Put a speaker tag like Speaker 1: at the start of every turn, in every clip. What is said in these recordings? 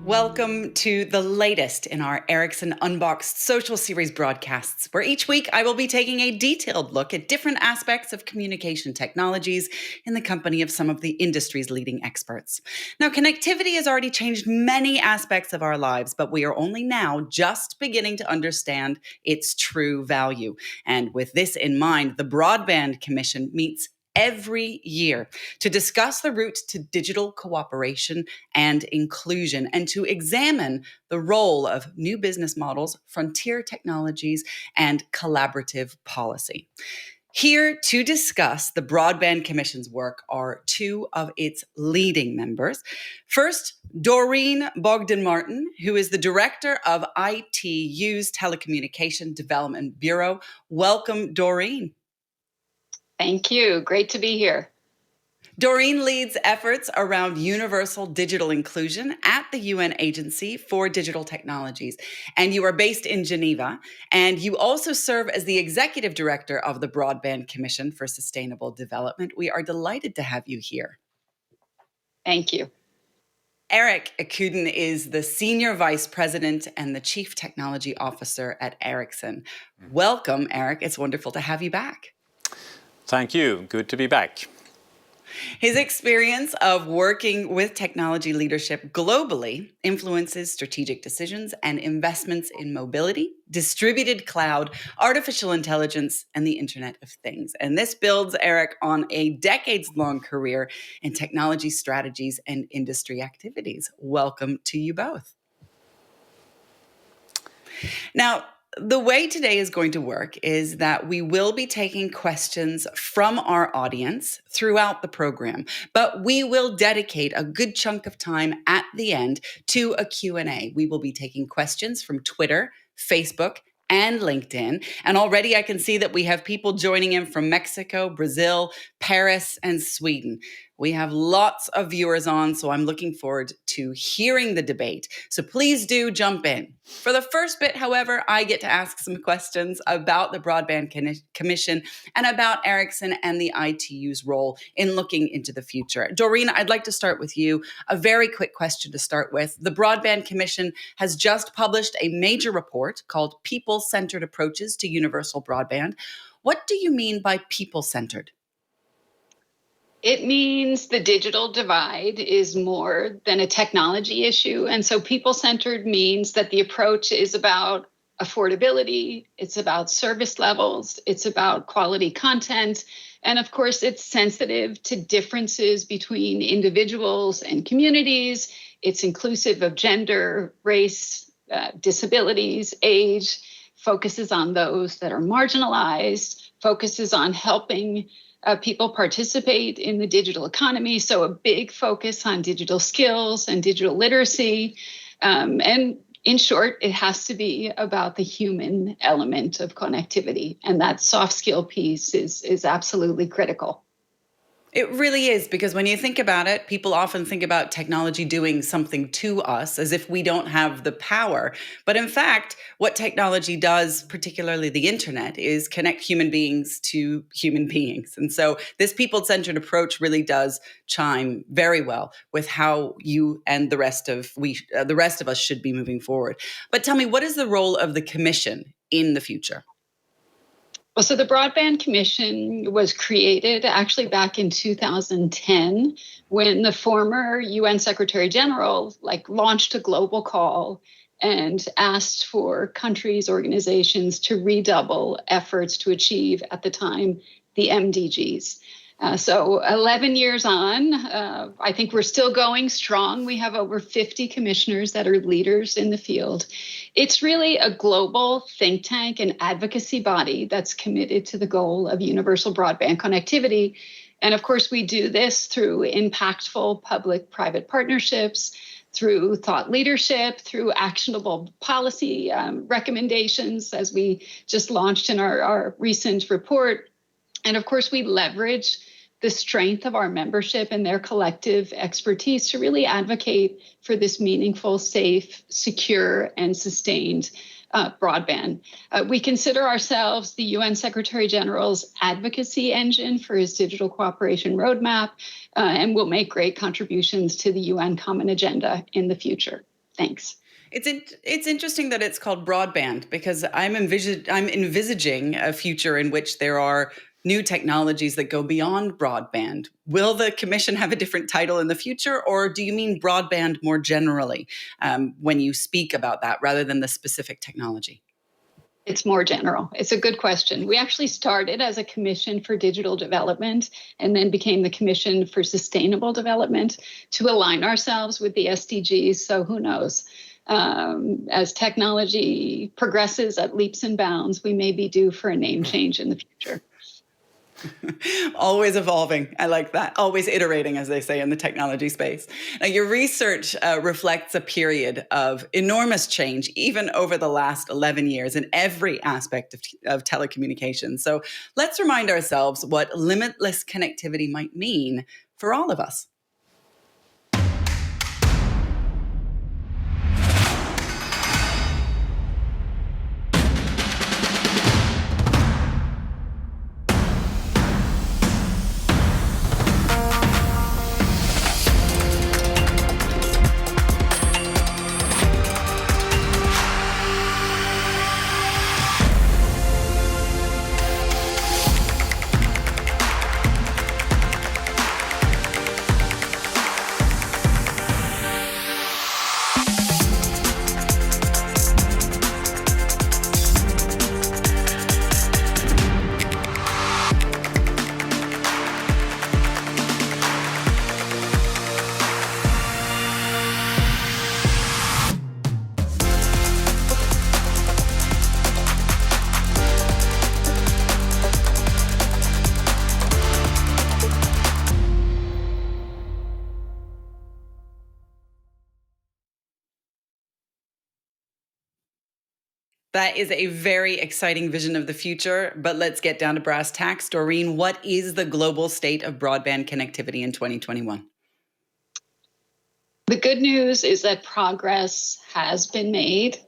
Speaker 1: Welcome to the latest in our Ericsson UnBoxed Social Series broadcasts, where each week I will be taking a detailed look at different aspects of communication technologies in the company of some of the industry's leading experts. Now, connectivity has already changed many aspects of our lives, but we are only now just beginning to understand its true value. And with this in mind, the Broadband Commission meets every year to discuss the route to digital cooperation and inclusion, and to examine the role of new business models, frontier technologies, and collaborative policy. Here to discuss the Broadband Commission's work are two of its leading members. First, Doreen Bogden-Martin, who is the director of ITU's Telecommunication Development Bureau. Welcome, Doreen.
Speaker 2: Thank you. Great to be here.
Speaker 1: Doreen leads efforts around universal digital inclusion at the UN Agency for Digital Technologies. And you are based in Geneva. And you also serve as the executive director of the Broadband Commission for Sustainable Development. We are delighted to have you here.
Speaker 2: Thank you.
Speaker 1: Eric Akuden is the Senior Vice President and the Chief Technology Officer at Ericsson. Welcome, Eric. It's wonderful to have you back.
Speaker 3: Thank you. Good to be back.
Speaker 1: His experience of working with technology leadership globally influences strategic decisions and investments in mobility, distributed cloud, artificial intelligence, and the Internet of Things. And this builds Eric on a decades-long career in technology strategies and industry activities. Welcome to you both. Now, the way today is going to work is that we will be taking questions from our audience throughout the program, but we will dedicate a good chunk of time at the end to a Q&A. We will be taking questions from Twitter, Facebook, and LinkedIn. And already I can see that we have people joining in from Mexico, Brazil, Paris, and Sweden. We have lots of viewers on, so I'm looking forward to hearing the debate. So please do jump in. For the first bit, however, I get to ask some questions about the Broadband Commission and about Ericsson and the ITU's role in looking into the future. Doreen, I'd like to start with you. A very quick question to start with. The Broadband Commission has just published a major report called People-Centered Approaches to Universal Broadband. What do you mean by people-centered?
Speaker 2: It means the digital divide is more than a technology issue. And so people-centered means that the approach is about affordability, it's about service levels, it's about quality content, and of course, it's sensitive to differences between individuals and communities. It's inclusive of gender, race, disabilities, age, focuses on those that are marginalized, focuses on helping people participate in the digital economy. So a big focus on digital skills and digital literacy. And in short, it has to be about the human element of connectivity. And that soft skill piece is absolutely critical.
Speaker 1: It really is, because when you think about it, people often think about technology doing something to us as if we don't have the power. But in fact, what technology does, particularly the internet, is connect human beings to human beings. And so this people-centered approach really does chime very well with how you and the rest of us should be moving forward. But tell me, what is the role of the Commission in the future?
Speaker 2: Well, so the Broadband Commission was created actually back in 2010 when the former UN Secretary General launched a global call and asked for countries, organizations to redouble efforts to achieve, at the time, the MDGs. So 11 years on, I think we're still going strong. We have over 50 commissioners that are leaders in the field. It's really a global think tank and advocacy body that's committed to the goal of universal broadband connectivity. And of course, we do this through impactful public-private partnerships, through thought leadership, through actionable policy recommendations, as we just launched in our recent report. And of course, we leverage the strength of our membership and their collective expertise to really advocate for this meaningful, safe, secure, and sustained broadband. We consider ourselves the UN Secretary General's advocacy engine for his digital cooperation roadmap, and will make great contributions to the UN Common Agenda in the future. Thanks.
Speaker 1: It's interesting that it's called broadband because I'm envisaging a future in which there are new technologies that go beyond broadband. Will the commission have a different title in the future, or do you mean broadband more generally when you speak about that rather than the specific technology?
Speaker 2: It's more general. It's a good question. We actually started as a commission for digital development and then became the Commission for Sustainable Development to align ourselves with the SDGs. So who knows? As technology progresses at leaps and bounds, we may be due for a name change in the future.
Speaker 1: Always evolving. I like that. Always iterating, as they say in the technology space. Now, your research reflects a period of enormous change, even over the last 11 years in every aspect of telecommunications. So let's remind ourselves what limitless connectivity might mean for all of us. That is a very exciting vision of the future, but let's get down to brass tacks. Doreen, what is the global state of broadband connectivity in 2021?
Speaker 2: The good news is that progress has been made,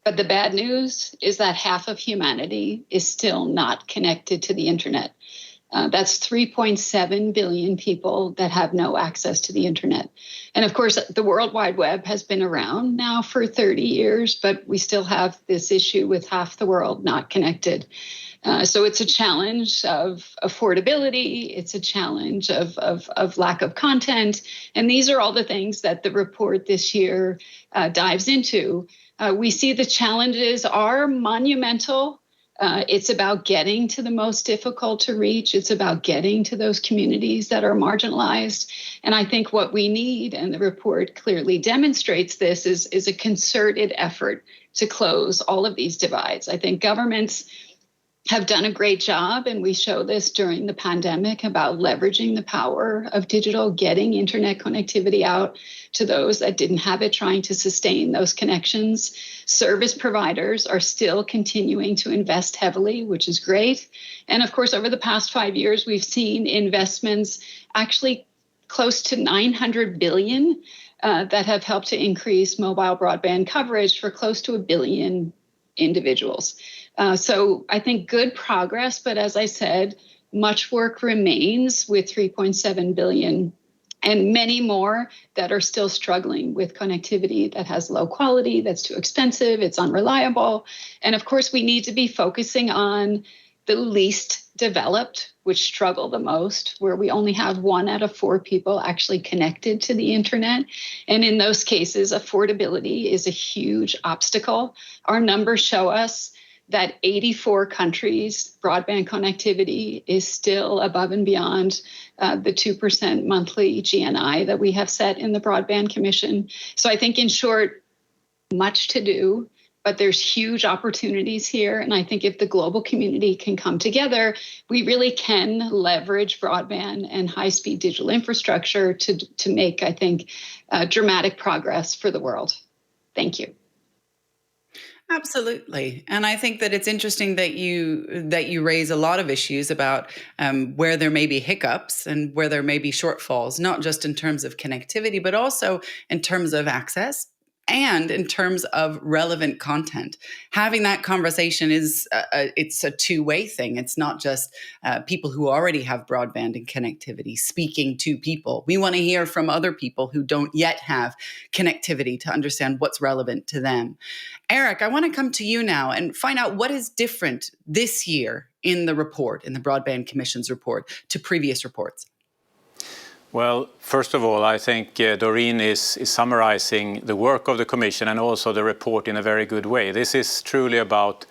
Speaker 2: but the bad news is that half of humanity is still not connected to the internet. That's 3.7 billion people that have no access to the internet. And of course, the World Wide Web has been around now for 30 years, but we still have this issue with half the world not connected. So it's a challenge of affordability. It's a challenge of lack of content. And these are all the things that the report this year dives into. We see the challenges are monumental. It's about getting to the most difficult to reach. It's about getting to those communities that are marginalized. And I think what we need, and the report clearly demonstrates this, is a concerted effort to close all of these divides. I think governments have done a great job, and we show this during the pandemic, about leveraging the power of digital, getting internet connectivity out to those that didn't have it, trying to sustain those connections. Service providers are still continuing to invest heavily, which is great. And of course, over the past 5 years, we've seen investments actually close to 900 billion that have helped to increase mobile broadband coverage for close to 1 billion individuals. So I think good progress, but as I said, much work remains with 3.7 billion and many more that are still struggling with connectivity that has low quality, that's too expensive, it's unreliable. And of course, we need to be focusing on the least developed, which struggle the most, where we only have 1 out of 4 people actually connected to the internet. And in those cases, affordability is a huge obstacle. Our numbers show us that 84 countries, broadband connectivity is still above and beyond the 2% monthly GNI that we have set in the Broadband Commission. So I think, in short, much to do, but there's huge opportunities here. And I think if the global community can come together, we really can leverage broadband and high-speed digital infrastructure to make, I think, dramatic progress for the world. Thank you.
Speaker 1: Absolutely. And I think that it's interesting that you raise a lot of issues about where there may be hiccups and where there may be shortfalls, not just in terms of connectivity, but also in terms of access and in terms of relevant content. Having that conversation is it's a two-way thing. It's not just people who already have broadband and connectivity speaking to people. We want to hear from other people who don't yet have connectivity to understand what's relevant to them. Eric, I want to come to you now and find out what is different this year in the report, in the Broadband Commission's report, to previous reports.
Speaker 3: Well, first of all, I think Doreen is summarizing the work of the Commission and also the report in a very good way. This is truly about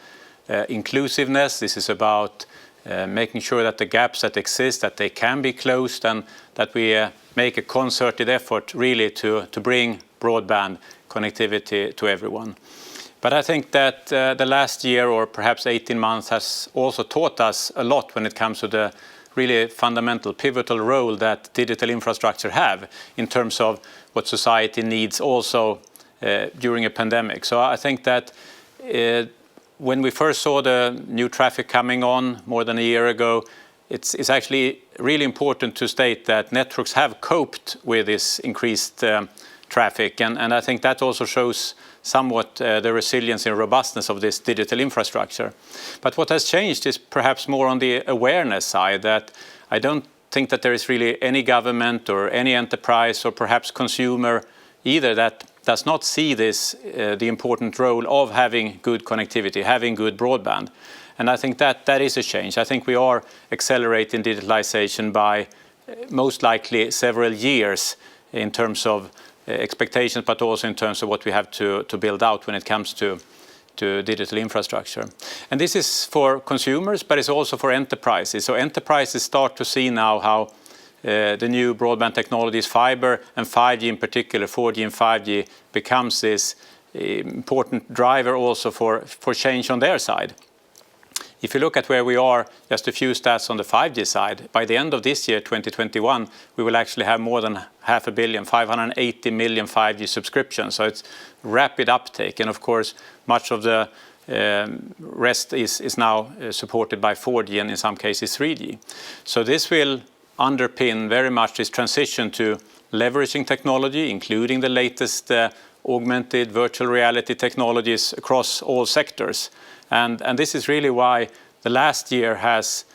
Speaker 3: inclusiveness. This is about making sure that the gaps that exist, that they can be closed, and that we make a concerted effort really to bring broadband connectivity to everyone. But I think that the last year, or perhaps 18 months, has also taught us a lot when it comes to the really fundamental, pivotal role that digital infrastructure have in terms of what society needs also during a pandemic. So I think that when we first saw the new traffic coming on more than a year ago, it's actually really important to state that networks have coped with this increased traffic. And I think that also shows somewhat the resilience and robustness of this digital infrastructure. But what has changed is perhaps more on the awareness side, that I don't think that there is really any government or any enterprise or perhaps consumer either that does not see this, the important role of having good connectivity, having good broadband. And I think that is a change. I think we are accelerating digitalization by most likely several years in terms of expectations, but also in terms of what we have to build out when it comes to digital infrastructure. And this is for consumers, but it's also for enterprises. So enterprises start to see now how the new broadband technologies, fiber and 5G in particular, 4G and 5G, becomes this important driver also for change on their side. If you look at where we are, just a few stats on the 5G side, by the end of this year, 2021, we will actually have more than 500 million, 580 million 5G subscriptions. So it's rapid uptake. And of course, much of the rest is now supported by 4G and in some cases 3G. So this will underpin very much this transition to leveraging technology, including the latest augmented virtual reality technologies across all sectors. And this is really why the last year has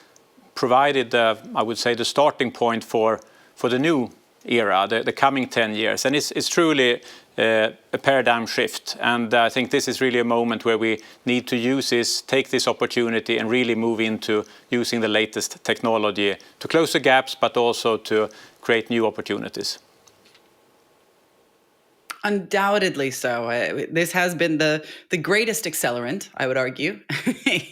Speaker 3: provided, I would say, the starting point for the new era, the coming 10 years. And it's truly a paradigm shift. And I think this is really a moment where we need to take this opportunity and really move into using the latest technology to close the gaps, but also to create new opportunities.
Speaker 1: Undoubtedly so. This has been the greatest accelerant, I would argue,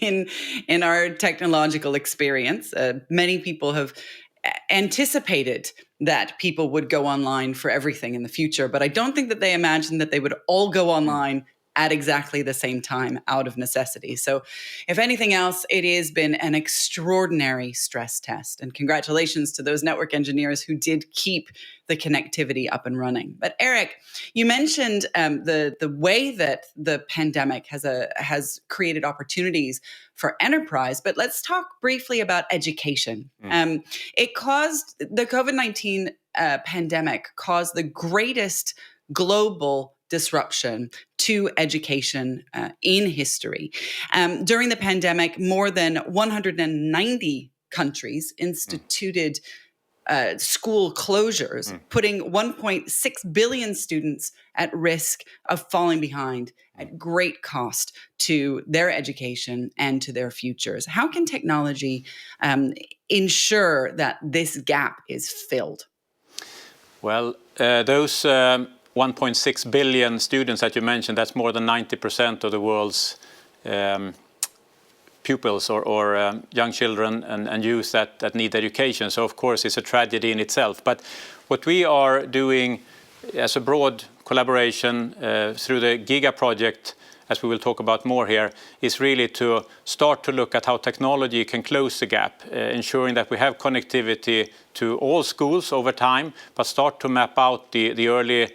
Speaker 1: in our technological experience. Many people have anticipated that people would go online for everything in the future, but I don't think that they imagined that they would all go online at exactly the same time out of necessity. So if anything else, it has been an extraordinary stress test. And congratulations to those network engineers who did keep the connectivity up and running. But Eric, you mentioned the way that the pandemic has created opportunities for enterprise, but let's talk briefly about education. The COVID-19 pandemic caused the greatest global disruption to education in history. During the pandemic, more than 190 countries instituted school closures, putting 1.6 billion students at risk of falling behind at great cost to their education and to their futures. How can technology ensure that this gap is filled?
Speaker 3: Well, those 1.6 billion students that you mentioned, that's more than 90% of the world's pupils or young children and youth that need education. So of course it's a tragedy in itself. But what we are doing as a broad collaboration through the GIGA project, as we will talk about more here, is really to start to look at how technology can close the gap, ensuring that we have connectivity to all schools over time, but start to map out the early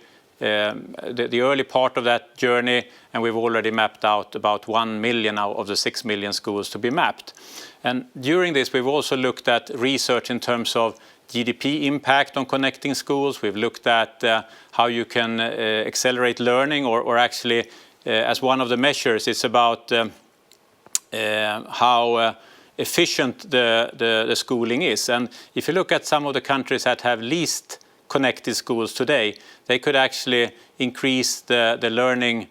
Speaker 3: part of that journey, and we've already mapped out about 1 million out of the 6 million schools to be mapped. And during this, we've also looked at research in terms of GDP impact on connecting schools. We've looked at how you can accelerate learning, or actually, as one of the measures, it's about how efficient the schooling is. And if you look at some of the countries that have least connected schools today, they could actually increase the learning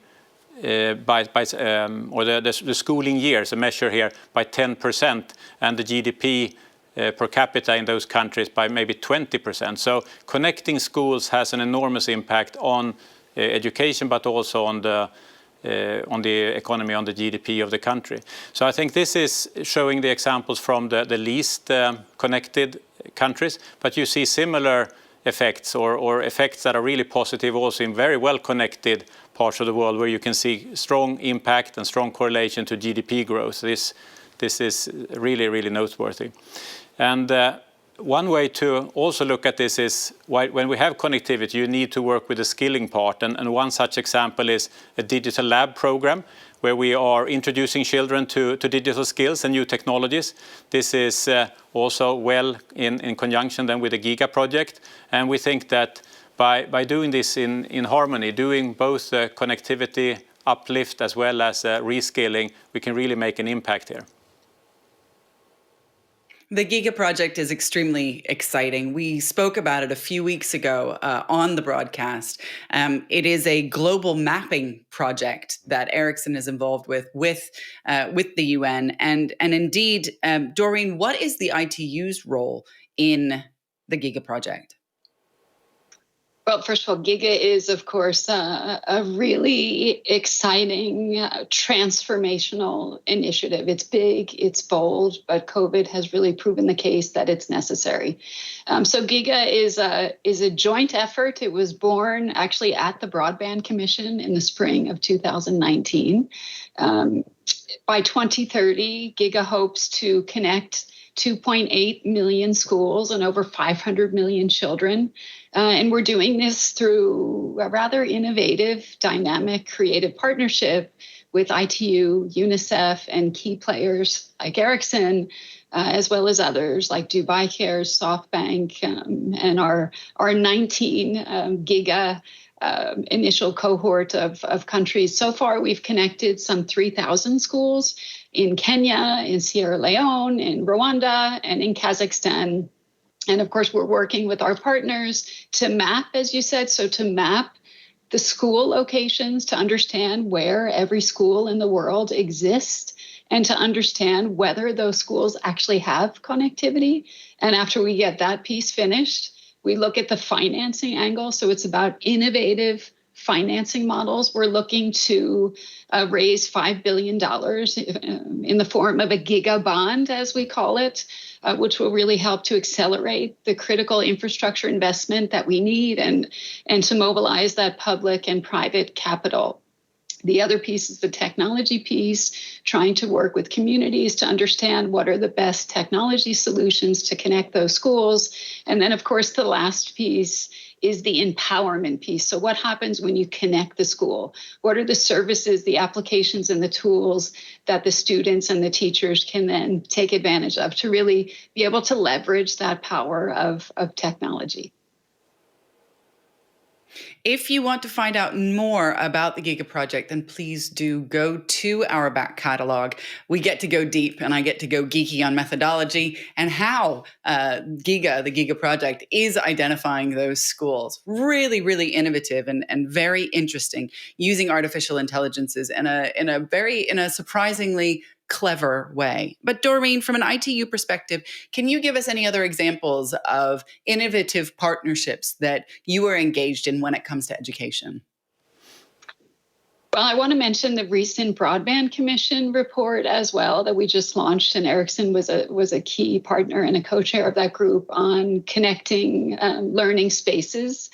Speaker 3: or the schooling years, a measure here, by 10%, and the GDP per capita in those countries by maybe 20%. So connecting schools has an enormous impact on education, but also on the economy, on the GDP of the country. So I think this is showing the examples from the least connected countries, but you see similar effects or effects that are really positive also in very well connected parts of the world, where you can see strong impact and strong correlation to GDP growth. This is really, really noteworthy. And one way to also look at this is when we have connectivity, you need to work with the skilling part. And one such example is a digital lab program, where we are introducing children to digital skills and new technologies. This is also well in conjunction then with the GIGA project. And we think that by doing this in harmony, doing both connectivity uplift as well as reskilling, we can really make an impact here.
Speaker 1: The GIGA project is extremely exciting. We spoke about it a few weeks ago on the broadcast. It is a global mapping project that Ericsson is involved with the UN. And indeed, Doreen, what is the ITU's role in the GIGA project?
Speaker 2: Well, first of all, GIGA is, of course, a really exciting, transformational initiative. It's big, it's bold, but COVID has really proven the case that it's necessary. So GIGA is a joint effort. It was born actually at the Broadband Commission in the spring of 2019. By 2030, GIGA hopes to connect 2.8 million schools and over 500 million children. And we're doing this through a rather innovative, dynamic, creative partnership with ITU, UNICEF, and key players like Ericsson, as well as others like Dubai Cares, SoftBank, and our 19 GIGA initial cohort of countries. So far, we've connected some 3,000 schools in Kenya, in Sierra Leone, in Rwanda, and in Kazakhstan. And of course, we're working with our partners to map, as you said, so to map the school locations, to understand where every school in the world exists, and to understand whether those schools actually have connectivity. And after we get that piece finished, we look at the financing angle. So it's about innovative financing models. We're looking to raise $5 billion in the form of a GIGA bond, as we call it, which will really help to accelerate the critical infrastructure investment that we need and to mobilize that public and private capital. The other piece is the technology piece, trying to work with communities to understand what are the best technology solutions to connect those schools. And then, of course, the last piece is the empowerment piece. So what happens when you connect the school? What are the services, the applications, and the tools that the students and the teachers can then take advantage of to really be able to leverage that power of technology?
Speaker 1: If you want to find out more about the GIGA project, then please do go to our back catalog. We get to go deep, and I get to go geeky on methodology and how the GIGA project is identifying those schools. Really, really innovative and very interesting, using artificial intelligences in a surprisingly clever way. But Doreen, from an ITU perspective, can you give us any other examples of innovative partnerships that you are engaged in when it comes to education?
Speaker 2: Well, I want to mention the recent Broadband Commission report as well that we just launched, and Ericsson was a key partner and a co-chair of that group on connecting learning spaces.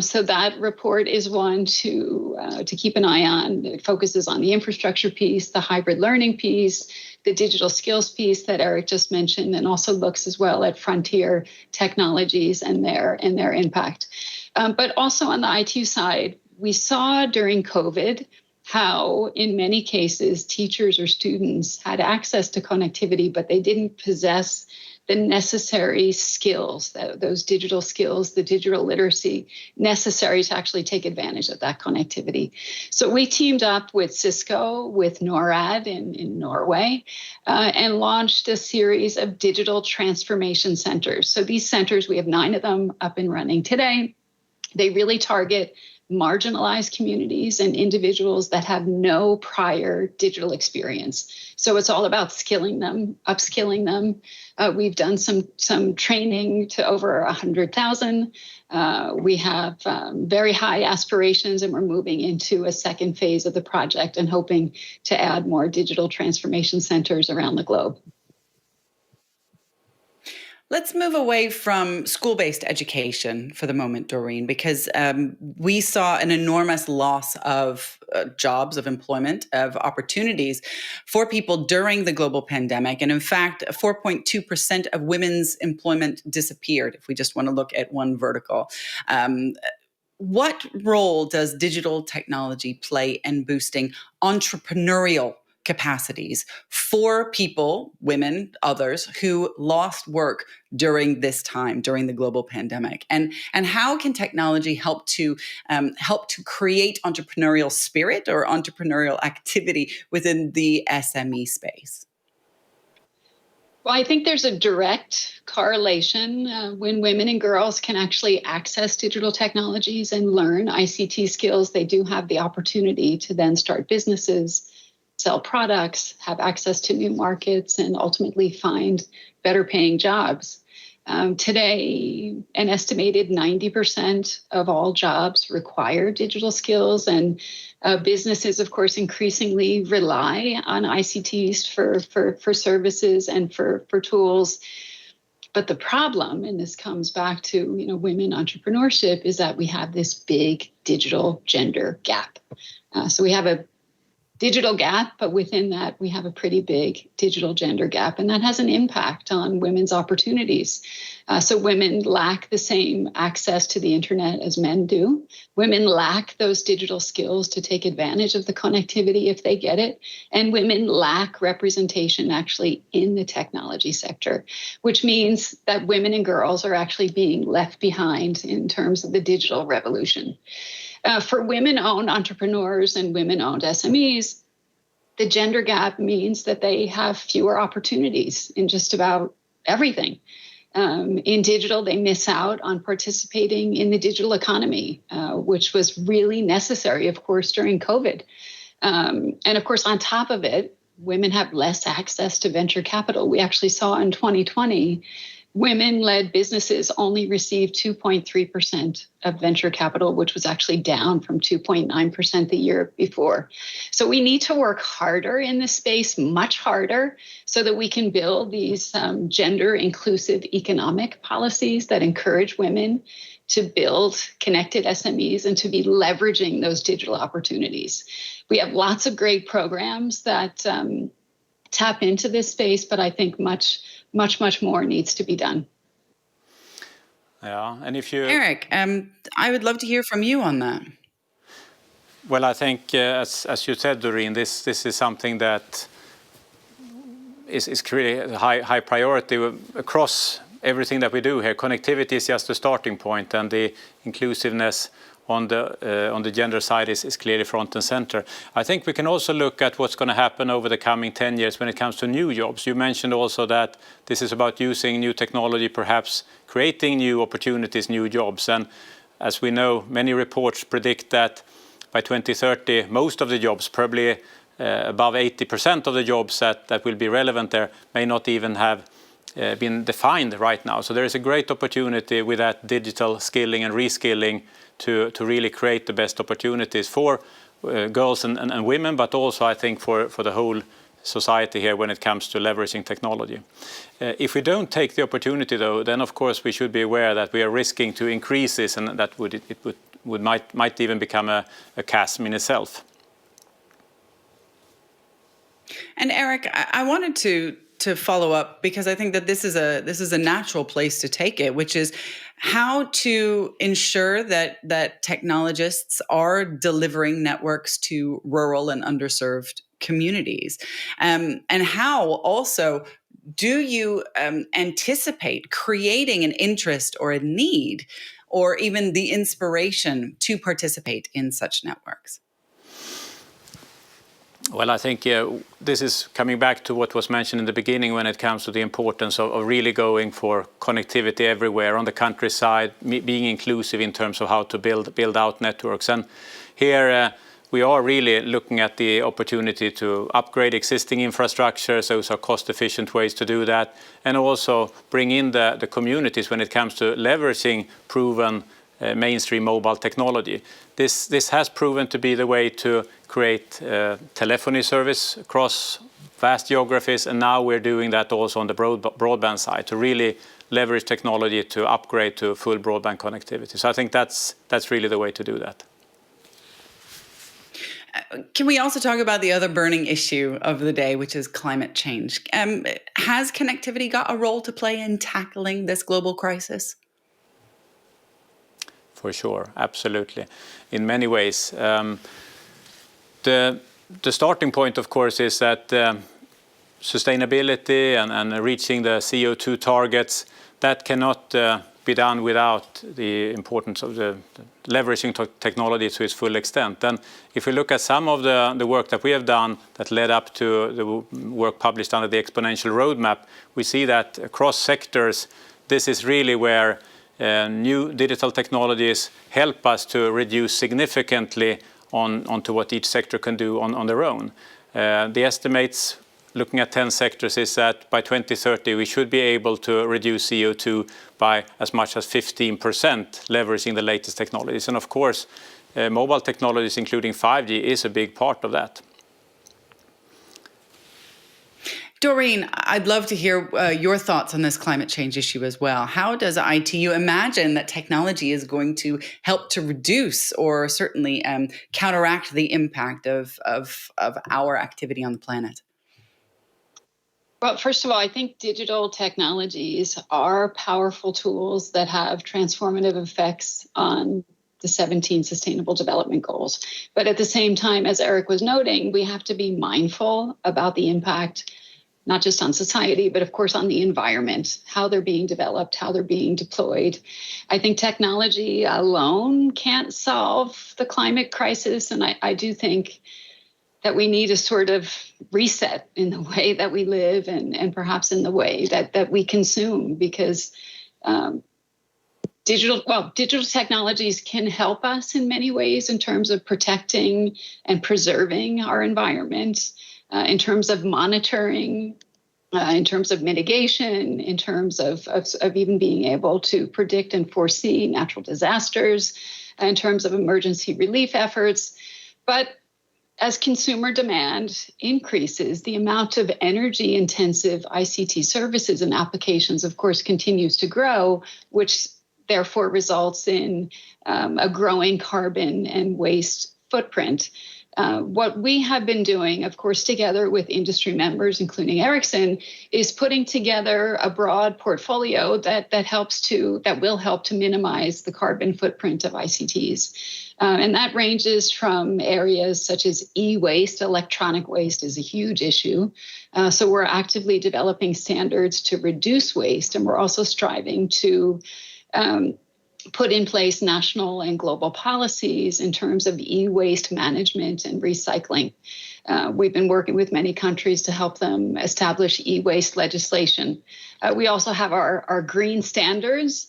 Speaker 2: So that report is one to keep an eye on. It focuses on the infrastructure piece, the hybrid learning piece, the digital skills piece that Eric just mentioned, and also looks as well at frontier technologies and their impact. But also on the ITU side, we saw during COVID how in many cases teachers or students had access to connectivity, but they didn't possess the necessary skills, those digital skills, the digital literacy necessary to actually take advantage of that connectivity. So we teamed up with Cisco, with NORAD in Norway, and launched a series of digital transformation centers. So these centers, we have 9 of them up and running today. They really target marginalized communities and individuals that have no prior digital experience. So it's all about skilling them, upskilling them. We've done some training to over 100,000. We have very high aspirations, and we're moving into a second phase of the project and hoping to add more digital transformation centers around the globe.
Speaker 1: Let's move away from school-based education for the moment, Doreen, because we saw an enormous loss of jobs, of employment, of opportunities for people during the global pandemic. And in fact, 4.2% of women's employment disappeared, if we just want to look at one vertical. What role does digital technology play in boosting entrepreneurial capacities for people, women, others, who lost work during this time, during the global pandemic? And how can technology help to create entrepreneurial spirit or entrepreneurial activity within the SME space?
Speaker 2: Well, I think there's a direct correlation when women and girls can actually access digital technologies and learn ICT skills. They do have the opportunity to then start businesses, sell products, have access to new markets, and ultimately find better paying jobs. Today, an estimated 90% of all jobs require digital skills, and businesses, of course, increasingly rely on ICTs for services and for tools. But the problem, and this comes back to women entrepreneurship, is that we have this big digital gender gap. So we have a digital gap, but within that, we have a pretty big digital gender gap, and that has an impact on women's opportunities. So women lack the same access to the internet as men do. Women lack those digital skills to take advantage of the connectivity if they get it. And women lack representation actually in the technology sector, which means that women and girls are actually being left behind in terms of the digital revolution. For women-owned entrepreneurs and women-owned SMEs, the gender gap means that they have fewer opportunities in just about everything. In digital, they miss out on participating in the digital economy, which was really necessary, of course, during COVID. And of course, on top of it, women have less access to venture capital. We actually saw in 2020, women-led businesses only received 2.3% of venture capital, which was actually down from 2.9% the year before. So we need to work harder in this space, much harder, so that we can build these gender-inclusive economic policies that encourage women to build connected SMEs and to be leveraging those digital opportunities. We have lots of great programs that tap into this space, but I think much more needs to be done.
Speaker 3: Yeah, and if you...
Speaker 1: Eric, I would love to hear from you on that.
Speaker 3: Well, I think, as you said, Doreen, this is something that is really a high priority across everything that we do here. Connectivity is just the starting point, and the inclusiveness on the gender side is clearly front and center. I think we can also look at what's going to happen over the coming 10 years when it comes to new jobs. You mentioned also that this is about using new technology, perhaps creating new opportunities, new jobs. And as we know, many reports predict that by 2030, most of the jobs, probably above 80% of the jobs that will be relevant there, may not even have been defined right now. So there is a great opportunity with that digital skilling and reskilling to really create the best opportunities for girls and women, but also I think for the whole society here when it comes to leveraging technology. If we don't take the opportunity though, then of course we should be aware that we are risking to increase this, and that might even become a chasm in itself.
Speaker 1: And Eric, I wanted to follow up, because I think that this is a natural place to take it, which is how to ensure that technologists are delivering networks to rural and underserved communities, and how also do you anticipate creating an interest or a need or even the inspiration to participate in such networks?
Speaker 3: Well, I think this is coming back to what was mentioned in the beginning when it comes to the importance of really going for connectivity everywhere on the countryside, being inclusive in terms of how to build out networks. And here we are really looking at the opportunity to upgrade existing infrastructures. Those are cost-efficient ways to do that, and also bring in the communities when it comes to leveraging proven mainstream mobile technology. This has proven to be the way to create telephony service across vast geographies, and now we're doing that also on the broadband side to really leverage technology to upgrade to full broadband connectivity. So I think that's really the way to do that.
Speaker 1: Can we also talk about the other burning issue of the day, which is climate change? Has connectivity got a role to play in tackling this global crisis?
Speaker 3: For sure, absolutely. In many ways. The starting point, of course, is that sustainability and reaching the CO2 targets, that cannot be done without the importance of the leveraging technology to its full extent. And if we look at some of the work that we have done that led up to the work published under the Exponential Roadmap, we see that across sectors, this is really where new digital technologies help us to reduce significantly onto what each sector can do on their own. The estimates, looking at 10 sectors, is that by 2030 we should be able to reduce CO2 by as much as 15%, leveraging the latest technologies. And of course, mobile technologies, including 5G, is a big part of that.
Speaker 1: Doreen, I'd love to hear your thoughts on this climate change issue as well. How does ITU imagine that technology is going to help to reduce or certainly counteract the impact of our activity on the planet?
Speaker 2: Well, first of all, I think digital technologies are powerful tools that have transformative effects on the 17 Sustainable Development Goals. But at the same time, as Eric was noting, we have to be mindful about the impact, not just on society, but of course on the environment, how they're being developed, how they're being deployed. I think technology alone can't solve the climate crisis. And I do think that we need a sort of reset in the way that we live and perhaps in the way that we consume, because digital technologies can help us in many ways in terms of protecting and preserving our environment, in terms of monitoring, in terms of mitigation, in terms of even being able to predict and foresee natural disasters, in terms of emergency relief efforts. But as consumer demand increases, the amount of energy-intensive ICT services and applications, of course, continues to grow, which therefore results in a growing carbon and waste footprint. What we have been doing, of course, together with industry members, including Ericsson, is putting together a broad portfolio that will help to minimize the carbon footprint of ICTs. And that ranges from areas such as e-waste. Electronic waste is a huge issue. So we're actively developing standards to reduce waste, and we're also striving to put in place national and global policies in terms of e-waste management and recycling. We've been working with many countries to help them establish e-waste legislation. We also have our green standards,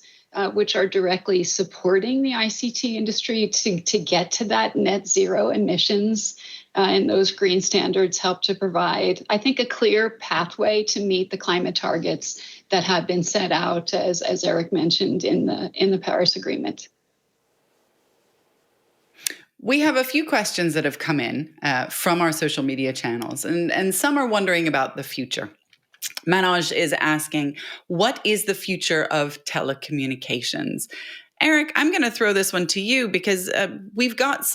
Speaker 2: which are directly supporting the ICT industry to get to that net zero emissions. And those green standards help to provide, I think, a clear pathway to meet the climate targets that have been set out, as Eric mentioned, in the Paris Agreement.
Speaker 1: We have a few questions that have come in from our social media channels, and some are wondering about the future. Manoj is asking, what is the future of telecommunications? Eric, I'm going to throw this one to you because we've got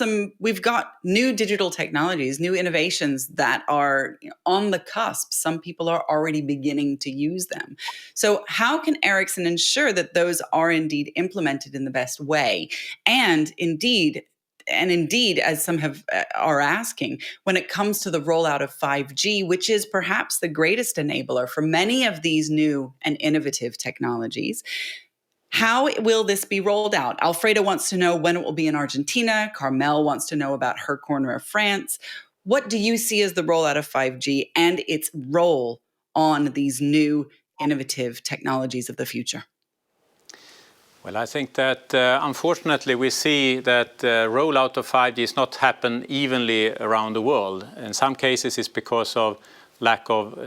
Speaker 1: new digital technologies, new innovations that are on the cusp. Some people are already beginning to use them. So how can Ericsson ensure that those are indeed implemented in the best way? And indeed, and indeed, as some are asking, when it comes to the rollout of 5G, which is perhaps the greatest enabler for many of these new and innovative technologies, how will this be rolled out? Alfredo wants to know when it will be in Argentina. Carmel wants to know about her corner of France. What do you see as the rollout of 5G and its role on these new innovative technologies of the future?
Speaker 3: Well, I think that unfortunately we see that rollout of 5G is not happen evenly around the world. In some cases it's because of lack of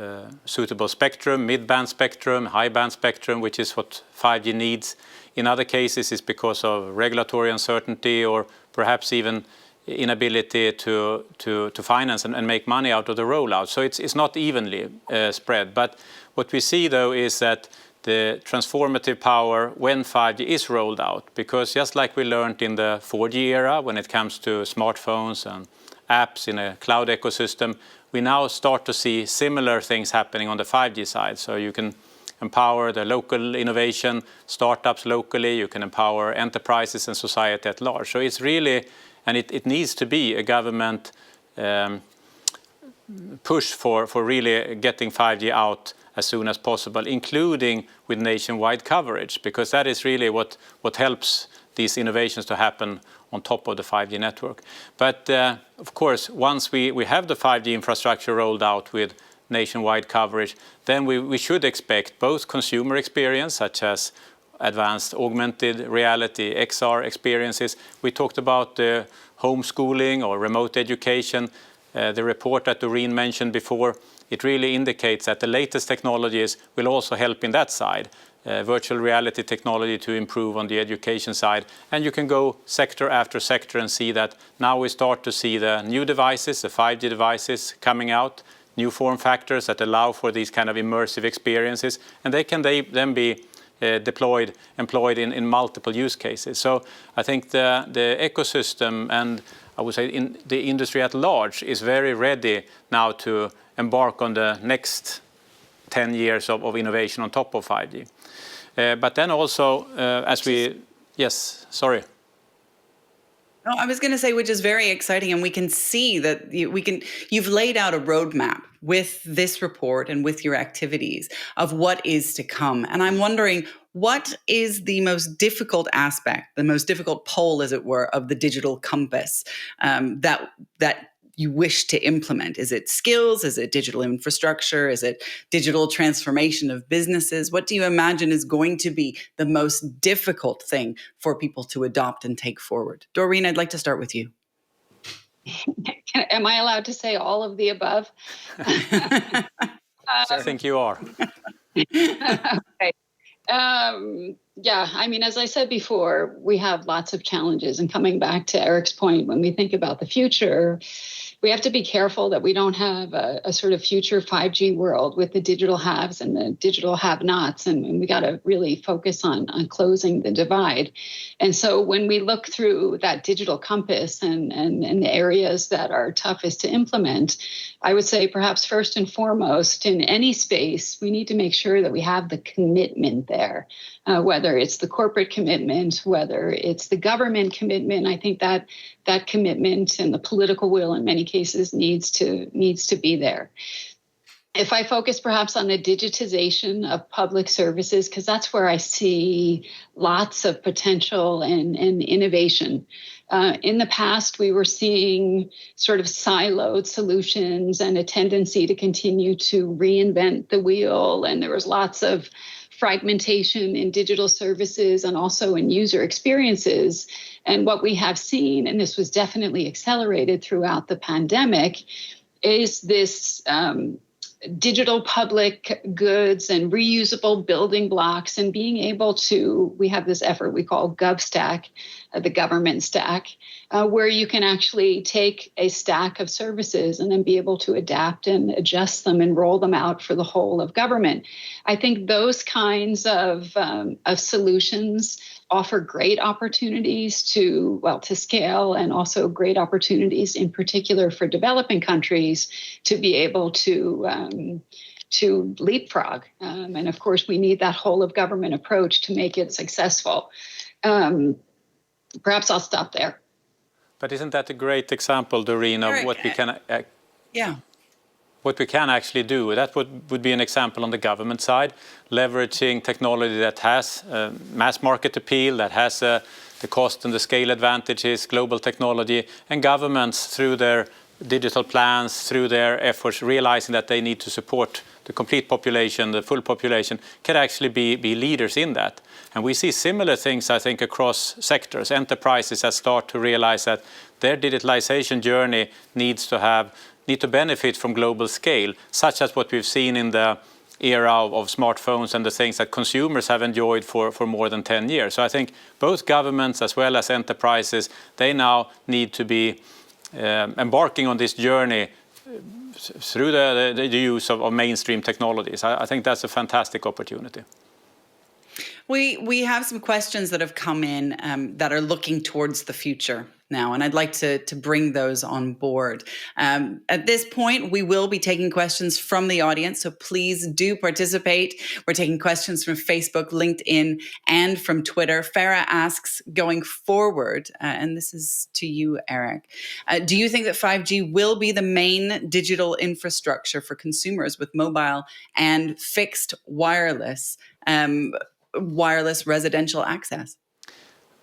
Speaker 3: suitable spectrum, mid-band spectrum, high-band spectrum, which is what 5G needs. In other cases it's because of regulatory uncertainty or perhaps even inability to finance and make money out of the rollout. So it's not evenly spread. But what we see though is that the transformative power when 5G is rolled out, because just like we learned in the 4G era when it comes to smartphones and apps in a cloud ecosystem, we now start to see similar things happening on the 5G side. So you can empower the local innovation, startups locally, you can empower enterprises and society at large. So it's really, and it needs to be a government push for really getting 5G out as soon as possible, including with nationwide coverage, because that is really what helps these innovations to happen on top of the 5G network. But of course, once we have the 5G infrastructure rolled out with nationwide coverage, then we should expect both consumer experience, such as advanced augmented reality, XR experiences. We talked about homeschooling or remote education. The report that Doreen mentioned before, it really indicates that the latest technologies will also help in that side. Virtual reality technology to improve on the education side. And you can go sector after sector and see that now we start to see the new devices, the 5G devices coming out, new form factors that allow for these kind of immersive experiences. And they can then be employed in multiple use cases. So I think the ecosystem and I would say in the industry at large is very ready now to embark on the next 10 years of innovation on top of 5G. But then also, yes, sorry.
Speaker 1: No, I was going to say, which is very exciting, and we can see that you've laid out a roadmap with this report and with your activities of what is to come. And I'm wondering, what is the most difficult aspect, the most difficult pole, as it were, of the digital compass that you wish to implement? Is it skills? Is it digital infrastructure? Is it digital transformation of businesses? What do you imagine is going to be the most difficult thing for people to adopt and take forward? Doreen, I'd like to start with you.
Speaker 2: Am I allowed to say all of the above?
Speaker 3: I think you are.
Speaker 2: Okay. Yeah, I mean, as I said before, we have lots of challenges. And coming back to Eric's point, when we think about the future, we have to be careful that we don't have a sort of future 5G world with the digital haves and the digital have-nots. And we got to really focus on closing the divide. And so when we look through that digital compass and the areas that are toughest to implement, I would say perhaps first and foremost in any space, we need to make sure that we have the commitment there, whether it's the corporate commitment, whether it's the government commitment. I think that commitment and the political will in many cases needs to be there. If I focus perhaps on the digitization of public services, because that's where I see lots of potential and innovation. In the past, we were seeing sort of siloed solutions and a tendency to continue to reinvent the wheel. And there was lots of fragmentation in digital services and also in user experiences. And what we have seen, and this was definitely accelerated throughout the pandemic, is this digital public goods and reusable building blocks and being able to, we have this effort we call GovStack, the government stack, where you can actually take a stack of services and then be able to adapt and adjust them and roll them out for the whole of government. I think those kinds of solutions offer great opportunities to scale, and also great opportunities in particular for developing countries to be able to leapfrog. And of course, we need that whole of government approach to make it successful. Perhaps I'll stop there.
Speaker 3: But isn't that a great example, Doreen, of
Speaker 1: Eric,
Speaker 3: what we can
Speaker 1: yeah.
Speaker 3: what we can actually do? That would be an example on the government side, leveraging technology that has mass market appeal, that has the cost and the scale advantages, global technology, and governments through their digital plans, through their efforts, realizing that they need to support the complete population, the full population, can actually be leaders in that. And we see similar things, I think, across sectors. Enterprises that start to realize that their digitalization journey need to benefit from global scale, such as what we've seen in the era of smartphones and the things that consumers have enjoyed for more than 10 years. So I think both governments as well as enterprises, they now need to be embarking on this journey through the use of mainstream technologies. I think that's a fantastic opportunity.
Speaker 1: We have some questions that have come in that are looking towards the future now, and I'd like to bring those on board. At this point, we will be taking questions from the audience, so please do participate. We're taking questions from Facebook, LinkedIn, and from Twitter. Farah asks, going forward, and this is to you, Eric, do you think that 5G will be the main digital infrastructure for consumers with mobile and fixed wireless residential access?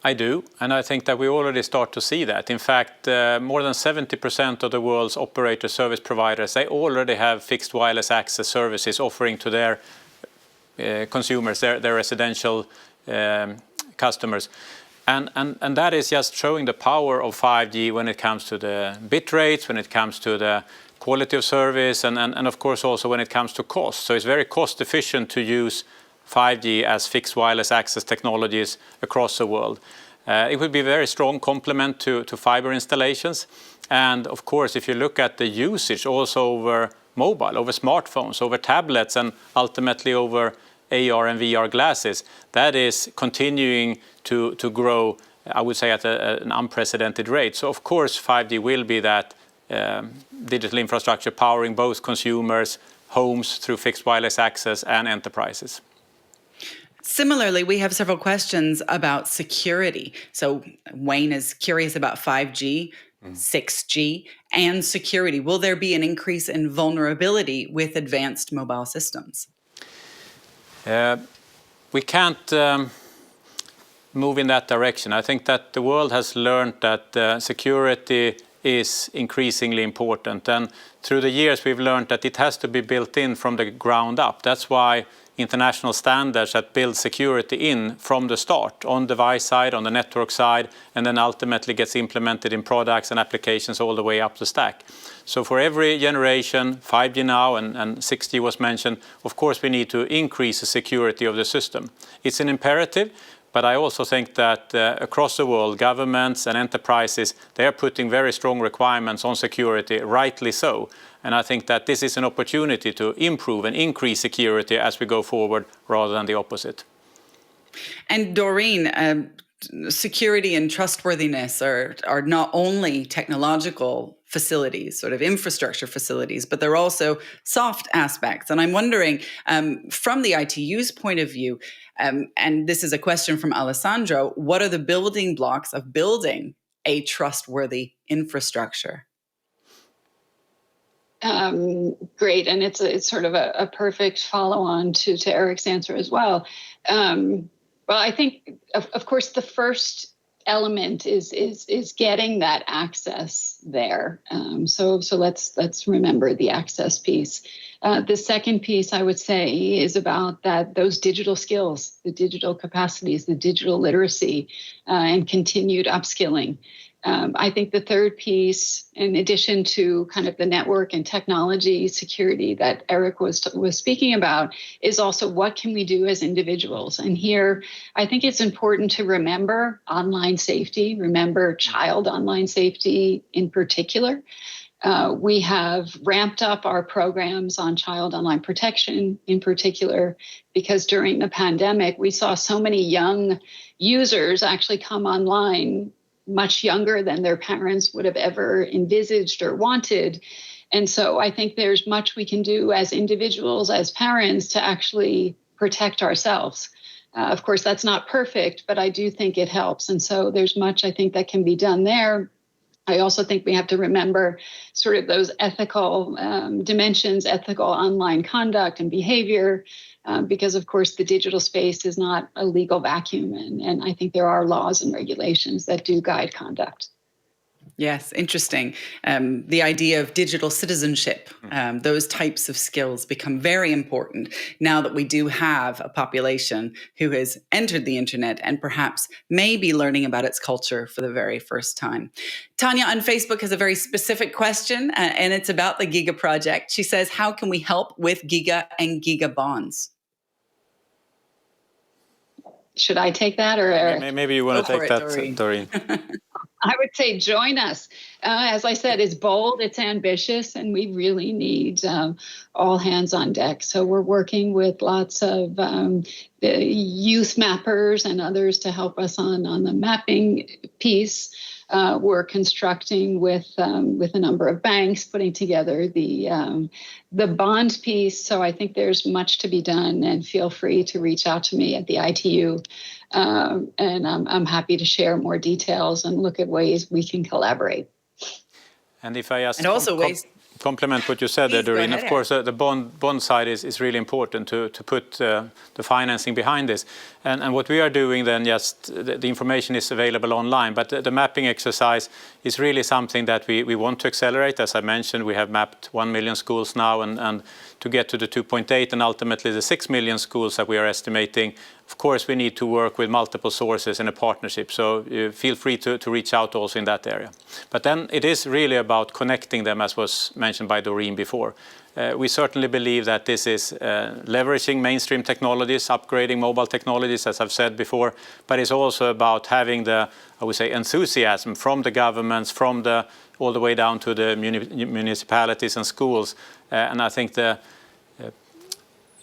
Speaker 3: I do, and I think that we already start to see that. In fact, more than 70% of the world's operator service providers, they already have fixed wireless access services offering to their consumers, their residential customers. And that is just showing the power of 5G when it comes to the bit rates, when it comes to the quality of service, and of course also when it comes to cost. So it's very cost efficient to use 5G as fixed wireless access technologies across the world. It would be a very strong complement to fiber installations. And of course, if you look at the usage also over mobile, over smartphones, over tablets, and ultimately over AR and VR glasses, that is continuing to grow, I would say, at an unprecedented rate. So of course, 5G will be that digital infrastructure powering both consumers, homes through fixed wireless access, and enterprises.
Speaker 1: Similarly, we have several questions about security. So Wayne is curious about 5G, 6G, and security. Will there be an increase in vulnerability with advanced mobile systems?
Speaker 3: We can't move in that direction. I think that the world has learned that security is increasingly important. And through the years, we've learned that it has to be built in from the ground up. That's why international standards that build security in from the start, on device side, on the network side, and then ultimately gets implemented in products and applications all the way up the stack. So for every generation, 5G now and 6G was mentioned, of course we need to increase the security of the system. It's an imperative, but I also think that across the world, governments and enterprises, they are putting very strong requirements on security, rightly so. And I think that this is an opportunity to improve and increase security as we go forward rather than the opposite.
Speaker 1: And Doreen, security and trustworthiness are not only technological facilities, sort of infrastructure facilities, but they're also soft aspects. And I'm wondering, from the ITU's point of view, and this is a question from Alessandro, what are the building blocks of building a trustworthy infrastructure?
Speaker 2: Great, and it's sort of a perfect follow-on to Eric's answer as well. Well, I think, of course, the first element is getting that access there. So let's remember the access piece. The second piece, I would say, is about those digital skills, the digital capacities, the digital literacy, and continued upskilling. I think the third piece, in addition to kind of the network and technology security that Eric was speaking about, is also what can we do as individuals? And here, I think it's important to remember online safety, remember child online safety in particular. We have ramped up our programs on child online protection in particular, because during the pandemic, we saw so many young users actually come online much younger than their parents would have ever envisaged or wanted. And so I think there's much we can do as individuals, as parents, to actually protect ourselves. Of course, that's not perfect, but I do think it helps. And so there's much, I think, that can be done there. I also think we have to remember sort of those ethical dimensions, ethical online conduct and behavior, because of course the digital space is not a legal vacuum. And I think there are laws and regulations that do guide conduct.
Speaker 1: Yes, interesting. The idea of digital citizenship, those types of skills become very important now that we do have a population who has entered the internet and perhaps may be learning about its culture for the very first time. Tanya on Facebook has a very specific question, and it's about the Giga project. She says, how can we help with Giga and Giga bonds?
Speaker 2: Should I take that, or Eric?
Speaker 3: Maybe you want to take that, Doreen.
Speaker 2: I would say join us. As I said, it's bold, it's ambitious, and we really need all hands on deck. So we're working with lots of youth mappers and others to help us on the mapping piece. We're constructing with a number of banks, putting together the bond piece. So I think there's much to be done, and feel free to reach out to me at the ITU. And I'm happy to share more details and look at ways we can collaborate.
Speaker 3: And if I ask,
Speaker 1: and also
Speaker 3: complement what you said there, Doreen, of course, the bond side is really important to put the financing behind this. And what we are doing then, just the information is available online, but the mapping exercise is really something that we want to accelerate. As I mentioned, we have mapped 1 million schools now, and to get to the 2.8 and ultimately the 6 million schools that we are estimating, of course, we need to work with multiple sources in a partnership. So feel free to reach out also in that area. But then it is really about connecting them, as was mentioned by Doreen before. We certainly believe that this is leveraging mainstream technologies, upgrading mobile technologies, as I've said before, but it's also about having the, I would say, enthusiasm from the governments, all the way down to the municipalities and schools. And I think the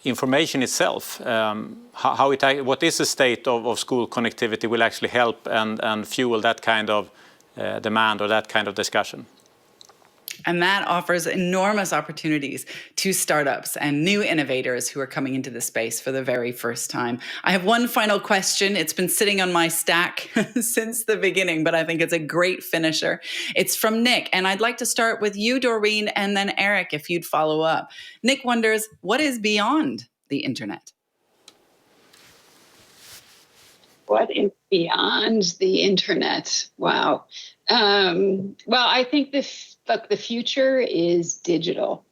Speaker 3: information itself, what is the state of school connectivity will actually help and fuel that kind of demand or that kind of discussion.
Speaker 1: And that offers enormous opportunities to startups and new innovators who are coming into the space for the very first time. I have one final question. It's been sitting on my stack since the beginning, but I think it's a great finisher. It's from Nick, and I'd like to start with you, Doreen, and then Eric, if you'd follow up. Nick wonders, what is beyond the internet?
Speaker 2: What is beyond the internet? Wow. Well, I think the future is digital.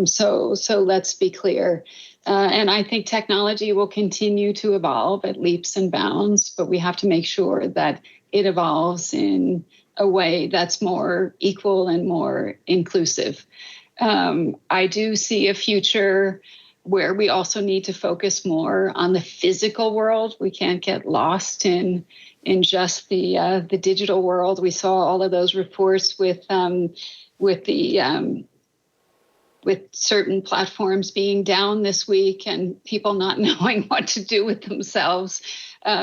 Speaker 2: So let's be clear. And I think technology will continue to evolve at leaps and bounds, but we have to make sure that it evolves in a way that's more equal and more inclusive. I do see a future where we also need to focus more on the physical world. We can't get lost in just the digital world. We saw all of those reports with certain platforms being down this week and people not knowing what to do with themselves,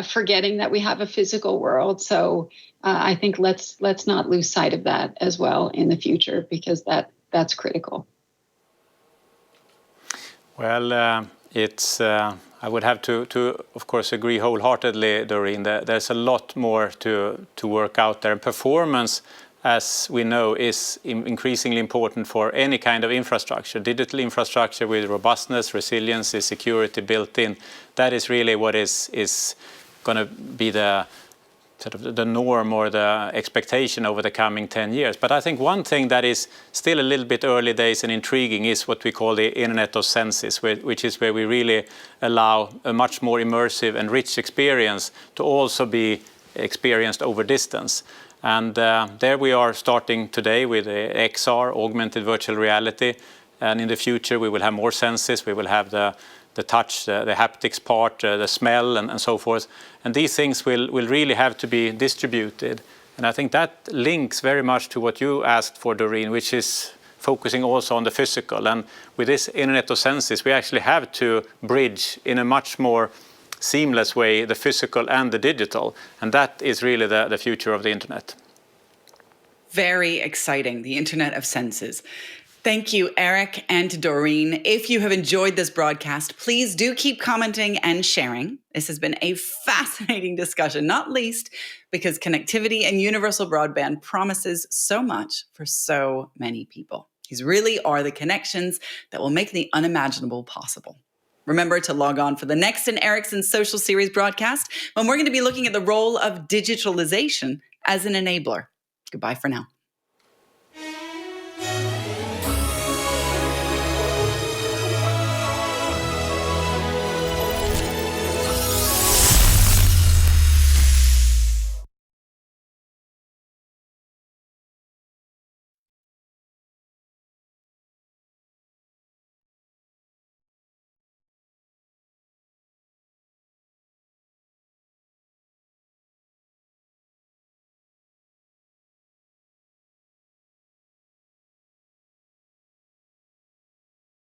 Speaker 2: forgetting that we have a physical world. So I think let's not lose sight of that as well in the future, because that's critical.
Speaker 3: Well, I would have to, of course, agree wholeheartedly, Doreen. There's a lot more to work out there. And performance, as we know, is increasingly important for any kind of infrastructure. Digital infrastructure with robustness, resiliency, security built in. That is really what is going to be the sort of the norm or the expectation over the coming 10 years. But I think one thing that is still a little bit early days and intriguing is what we call the Internet of Census, which is where we really allow a much more immersive and rich experience to also be experienced over distance. And there we are starting today with XR, augmented virtual reality. And in the future, we will have more senses. We will have the touch, the haptics part, the smell, and so forth. And these things will really have to be distributed. And I think that links very much to what you asked for, Doreen, which is focusing also on the physical. And with this Internet of Census, we actually have to bridge in a much more seamless way the physical and the digital. And that is really the future of the internet.
Speaker 1: Very exciting, the Internet of Senses. Thank you, Eric and Doreen. If you have enjoyed this broadcast, please do keep commenting and sharing. This has been a fascinating discussion, not least because connectivity and universal broadband promises so much for so many people. These really are the connections that will make the unimaginable possible. Remember to log on for the next in Ericsson Social Series broadcast when we're going to be looking at the role of digitalization as an enabler. Goodbye for now.